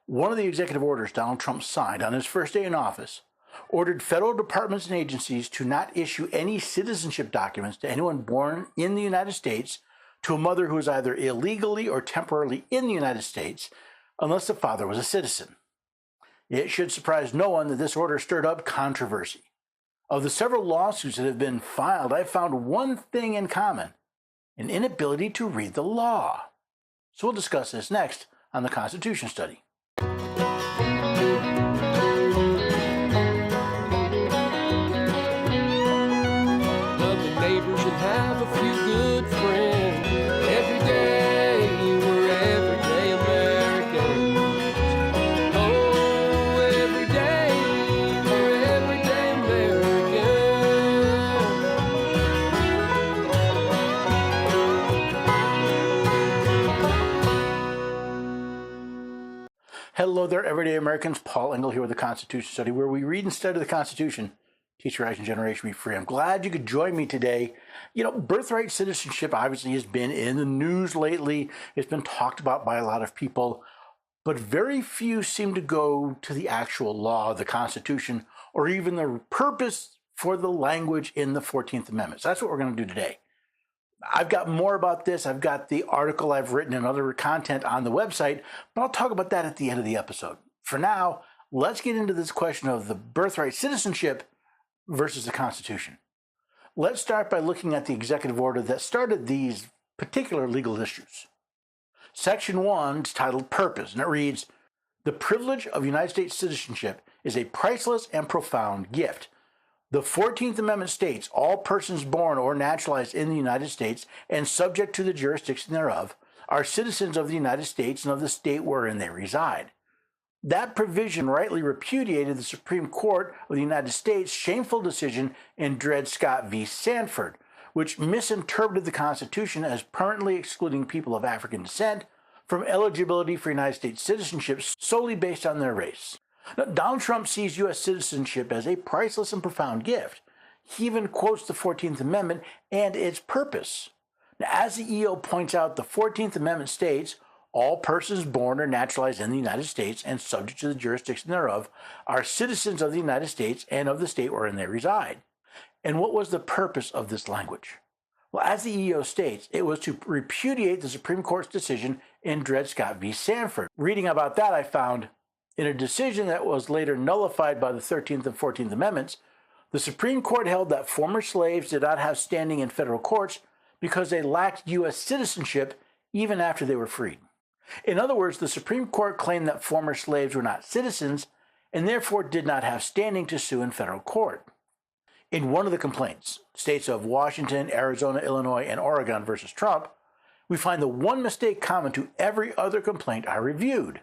One of the executive orders Donald Trump signed on his first day in office ordered federal departments and agencies to not issue any citizenship documents to anyone born in the United States to a mother who is either illegally or temporarily in the United States unless the father was a citizen. It should surprise no one that this order stirred up controversy. Of the several lawsuits that have been filed, I've found one thing in common: an inability to read the law. So we'll discuss this next on the Constitution Study. Lovely neighbors and have a few good friends. Every day we're everyday Americans. Oh, every day we're everyday Americans. Hello there, everyday Americans. Paul Engel here with the Constitution Study, where we read and study the Constitution. Teach your and generation be free. I'm glad you could join me today. Birthright citizenship obviously has been in the news lately. It's been talked about by a lot of people, but very few seem to go to the actual law, the Constitution, or even the purpose for the language in the 14th Amendment. So that's what we're going to do today. I've got more about this. I've got the article I've written and other content on the website, but I'll talk about that at the end of the episode. For now, let's get into this question of the birthright citizenship versus the Constitution. Let's start by looking at the executive order that started these particular legal issues. Section 1 is titled Purpose, and it reads, "The privilege of United States citizenship is a priceless and profound gift. The 14th Amendment states all persons born or naturalized in the United States and subject to the jurisdiction thereof are citizens of the United States and of the state wherein they reside." That provision rightly repudiated the Supreme Court of the United States' shameful decision in Dred Scott v. Sanford, which misinterpreted the Constitution as permanently excluding people of African descent from eligibility for United States citizenship solely based on their race. Now, Donald Trump sees U.S. citizenship as a priceless and profound gift. He even quotes the 14th Amendment and its purpose. Now, as the EO points out, the 14th Amendment states, "All persons born or naturalized in the United States and subject to the jurisdiction thereof are citizens of the United States and of the state wherein they reside." And what was the purpose of this language? Well, as the EO states, it was to repudiate the Supreme Court's decision in Dred Scott v. Sanford. Reading about that, I found, in a decision that was later nullified by the 13th and 14th Amendments, the Supreme Court held that former slaves did not have standing in federal courts because they lacked U.S. citizenship even after they were freed. In other words, the Supreme Court claimed that former slaves were not citizens and therefore did not have standing to sue in federal court. In one of the complaints, states of Washington, Arizona, Illinois, and Oregon versus Trump, we find the one mistake common to every other complaint I reviewed.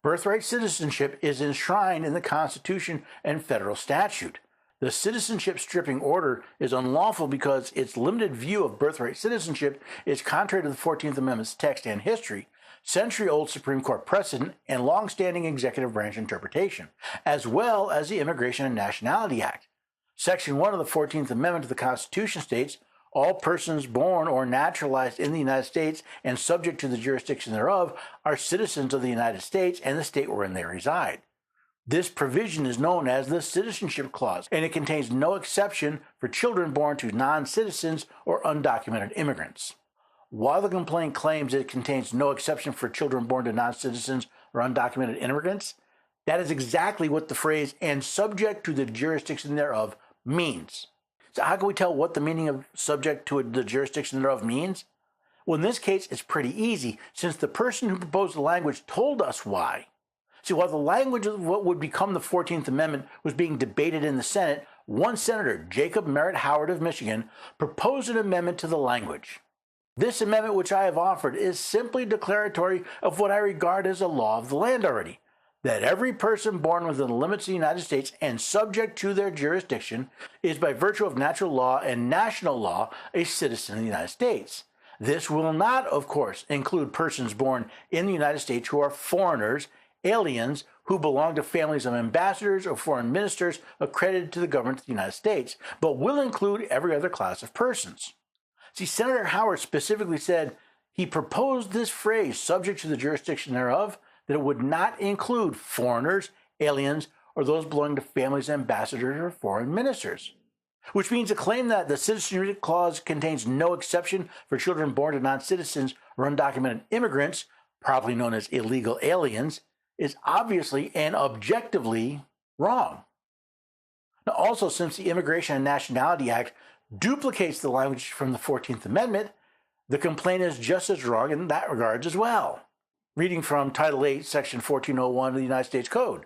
Birthright citizenship is enshrined in the Constitution and federal statute. The citizenship stripping order is unlawful because its limited view of birthright citizenship is contrary to the 14th Amendment's text and history, century-old Supreme Court precedent, and long-standing executive branch interpretation, as well as the Immigration and Nationality Act. Section 1 of the 14th Amendment to the Constitution states, "All persons born or naturalized in the United States and subject to the jurisdiction thereof are citizens of the United States and the state wherein they reside." This provision is known as the Citizenship Clause, and it contains no exception for children born to non-citizens or undocumented immigrants. While the complaint claims it contains no exception for children born to non-citizens or undocumented immigrants, that is exactly what the phrase "and subject to the jurisdiction thereof" means. So how can we tell what the meaning of subject to the jurisdiction thereof means? Well, in this case, it's pretty easy, since the person who proposed the language told us why. See, while the language of what would become the 14th Amendment was being debated in the Senate, one Senator, Jacob Merritt Howard of Michigan, proposed an amendment to the language. This amendment, which I have offered, is simply declaratory of what I regard as a law of the land already, that every person born within the limits of the United States and subject to their jurisdiction is by virtue of natural law and national law a citizen of the United States. This will not, of course, include persons born in the United States who are foreigners, aliens who belong to families of ambassadors or foreign ministers accredited to the government of the United States, but will include every other class of persons. See, Senator Howard specifically said he proposed this phrase, "subject to the jurisdiction thereof," that it would not include foreigners, aliens, or those belonging to families, ambassadors, or foreign ministers. Which means the claim that the Citizenship Clause contains no exception for children born to non-citizens or undocumented immigrants, probably known as illegal aliens, is obviously and objectively wrong. Now, also, since the Immigration and Nationality Act duplicates the language from the 14th Amendment, the complaint is just as wrong in that regard as well. Reading from Title 8, Section 1401 of the United States Code.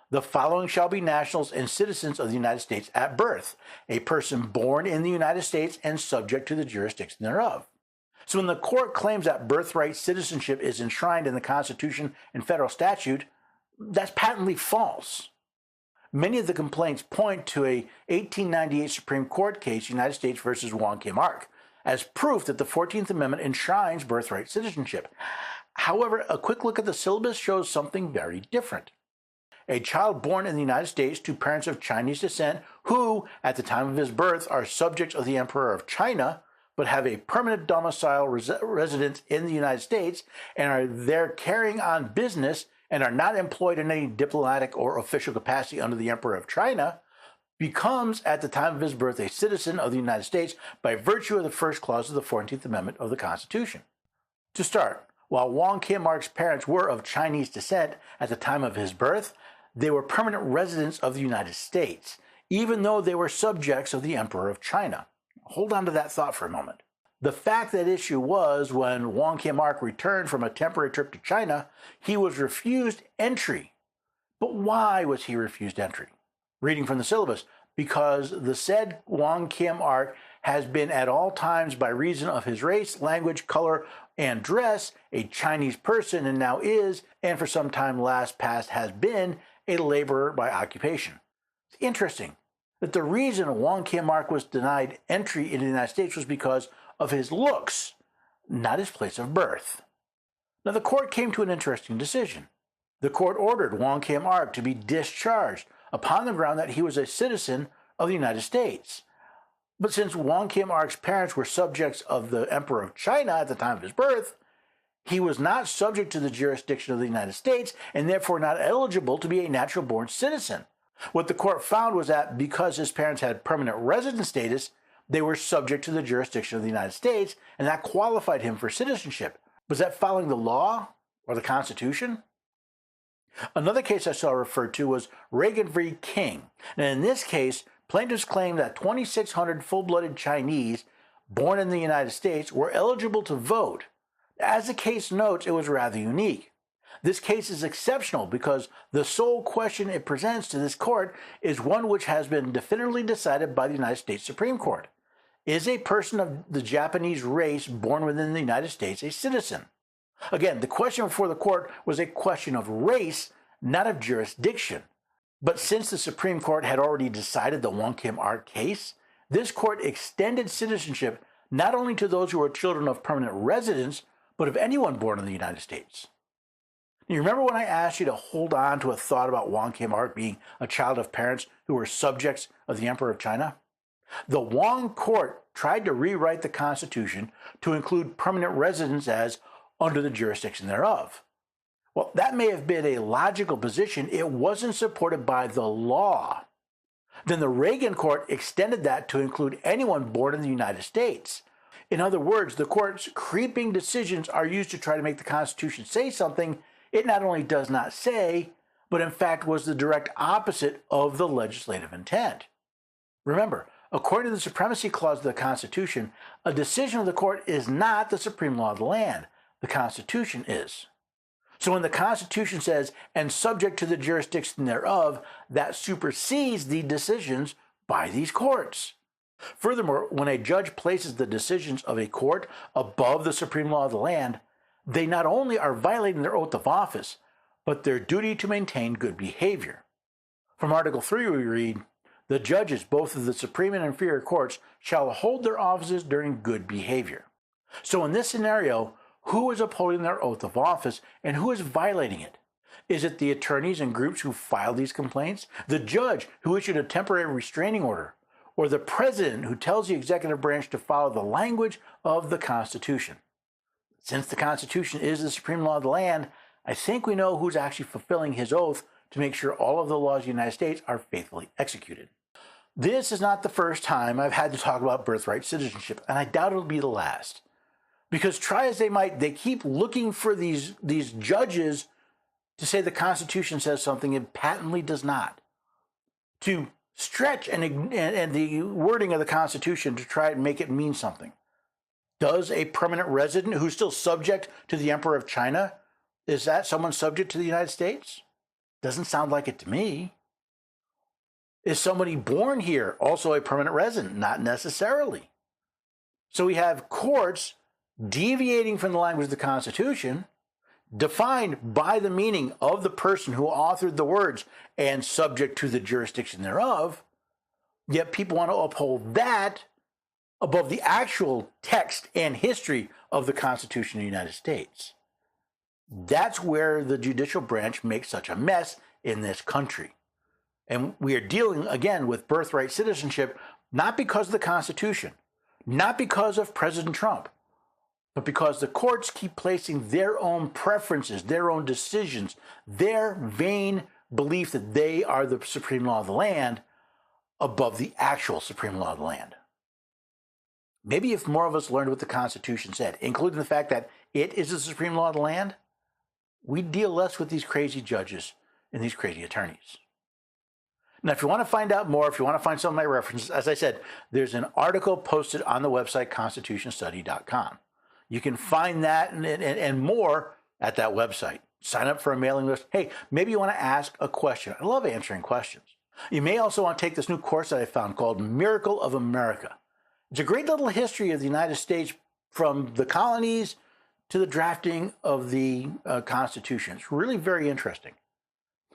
The following shall be nationals and citizens of the United States at birth, a person born in the United States and subject to the jurisdiction thereof. So when the court claims that birthright citizenship is enshrined in the Constitution and federal statute, that's patently false. Many of the complaints point to a 1898 Supreme Court case, United States versus Wong Kim Ark, as proof that the 14th Amendment enshrines birthright citizenship. However, a quick look at the syllabus shows something very different. A child born in the United States to parents of Chinese descent who, at the time of his birth, are subjects of the Emperor of China, but have a permanent domicile residence in the United States and are there carrying on business and are not employed in any diplomatic or official capacity under the Emperor of China, becomes, at the time of his birth, a citizen of the United States by virtue of the first clause of the 14th Amendment of the Constitution. To start, while Wong Kim Ark's parents were of Chinese descent at the time of his birth, they were permanent residents of the United States, even though they were subjects of the Emperor of China. Hold on to that thought for a moment. The fact that issue was when Wong Kim Ark returned from a temporary trip to China, he was refused entry. But why was he refused entry? Reading from the syllabus, because the said Wong Kim Ark has been at all times by reason of his race, language, color, and dress a Chinese person and now is, and for some time last past has been, a laborer by occupation. It's interesting that the reason Wong Kim Ark was denied entry into the United States was because of his looks, not his place of birth. Now the court came to an interesting decision. The court ordered Wong Kim Ark to be discharged upon the ground that he was a citizen of the United States. But since Wong Kim Ark's parents were subjects of the Emperor of China at the time of his birth, he was not subject to the jurisdiction of the United States and therefore not eligible to be a natural-born citizen. What the court found was that because his parents had permanent resident status, they were subject to the jurisdiction of the United States, and that qualified him for citizenship. Was that following the law or the Constitution? Another case I saw referred to was Reagan v. King. And in this case, plaintiffs claimed that 2,600 full-blooded Chinese born in the United States were eligible to vote. As the case notes, it was rather unique. This case is exceptional because the sole question it presents to this court is one which has been definitively decided by the United States Supreme Court. Is a person of the Japanese race born within the United States a citizen? Again, the question before the court was a question of race, not of jurisdiction. But since the Supreme Court had already decided the Wong Kim Ark case, this court extended citizenship not only to those who were children of permanent residents, but of anyone born in the United States. You remember when I asked you to hold on to a thought about Wong Kim Ark being a child of parents who were subjects of the Emperor of China? The Wong court tried to rewrite the Constitution to include permanent residents as under the jurisdiction thereof. Well, that may have been a logical position. It wasn't supported by the law. Then the Reagan court extended that to include anyone born in the United States. In other words, the court's creeping decisions are used to try to make the Constitution say something it not only does not say, but in fact was the direct opposite of the legislative intent. Remember, according to the Supremacy Clause of the Constitution, a decision of the court is not the supreme law of the land. The Constitution is. So when the Constitution says, and subject to the jurisdiction thereof, that supersedes the decisions by these courts. Furthermore, when a judge places the decisions of a court above the supreme law of the land, they not only are violating their oath of office, but their duty to maintain good behavior. From Article 3 we read, the judges, both of the supreme and inferior courts, shall hold their offices during good behavior. So in this scenario, who is upholding their oath of office and who is violating it? Is it the attorneys and groups who filed these complaints? The judge who issued a temporary restraining order? Or the president who tells the executive branch to follow the language of the Constitution? Since the Constitution is the supreme law of the land, I think we know who's actually fulfilling his oath to make sure all of the laws of the United States are faithfully executed. This is not the first time I've had to talk about birthright citizenship, and I doubt it'll be the last. Because try as they might, they keep looking for these judges to say the Constitution says something it patently does not. To stretch and the wording of the Constitution to try and make it mean something. Does a permanent resident who's still subject to the Emperor of China, is that someone subject to the United States? Doesn't sound like it to me. Is somebody born here also a permanent resident? Not necessarily. So we have courts deviating from the language of the Constitution, defined by the meaning of the person who authored the words and subject to the jurisdiction thereof, yet people want to uphold that above the actual text and history of the Constitution of the United States. That's where the judicial branch makes such a mess in this country. And we are dealing, again, with birthright citizenship, not because of the Constitution, not because of President Trump, but because the courts keep placing their own preferences, their own decisions, their vain belief that they are the supreme law of the land above the actual supreme law of the land. Maybe if more of us learned what the Constitution said, including the fact that it is the supreme law of the land, we'd deal less with these crazy judges and these crazy attorneys. Now, if you want to find out more, if you want to find some of my references, as I said, there's an article posted on the website constitutionstudy.com. You can find that and more at that website. Sign up for a mailing list. Hey, maybe you want to ask a question. I love answering questions. You may also want to take this new course that I found called Miracle of America. It's a great little history of the United States from the colonies to the drafting of the Constitution. It's really very interesting.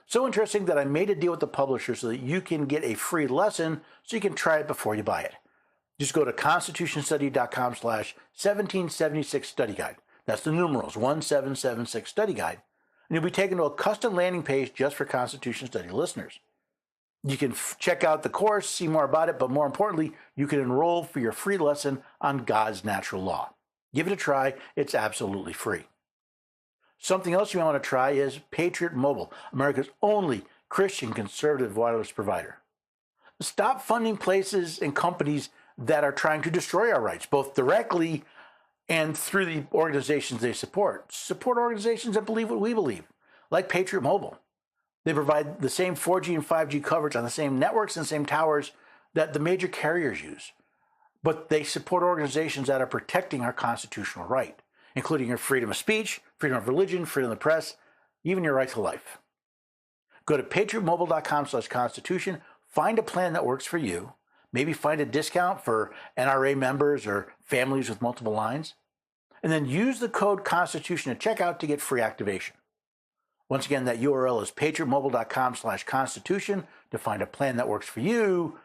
So interesting that I made a deal with the publisher so that you can get a free lesson so you can try it before you buy it. Just go to constitutionstudy.com/1776 study guide. That's the numerals, 1776 study guide. And you'll be taken to a custom landing page just for Constitution Study listeners. You can check out the course, see more about it, but more importantly, you can enroll for your free lesson on God's natural law. Give it a try. It's absolutely free. Something else you might want to try is Patriot Mobile, America's only Christian conservative wireless provider. Stop funding places and companies that are trying to destroy our rights, both directly and through the organizations they support. Support organizations that believe what we believe, like Patriot Mobile. They provide the same 4G and 5G coverage on the same networks and same towers that the major carriers use. But they support organizations that are protecting our constitutional right, including your freedom of speech, freedom of religion, freedom of the press, even your right to life. Go to patriotmobile.com/constitution, find a plan that works for you, maybe find a discount for NRA members or families with multiple lines, and then use the code Constitution at checkout to get free activation. Once again, that URL is patriotmobile.com/constitution to find a plan that works for you,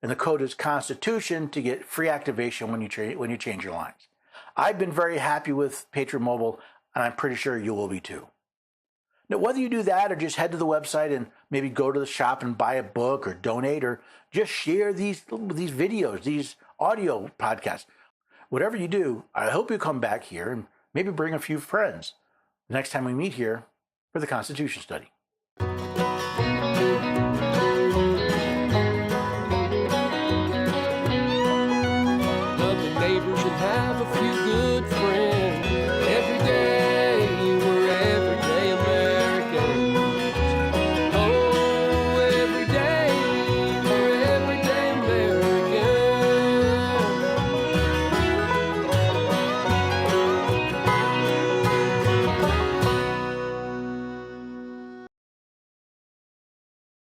and the code is Constitution to get free activation when you change your lines. I've been very happy with Patriot Mobile, and I'm pretty sure you will be too. Now, whether you do that or just head to the website and maybe go to the shop and buy a book or donate or just share these videos, these audio podcasts, whatever you do, I hope you come back here and maybe bring a few friends the next time we meet here for the Constitution Study.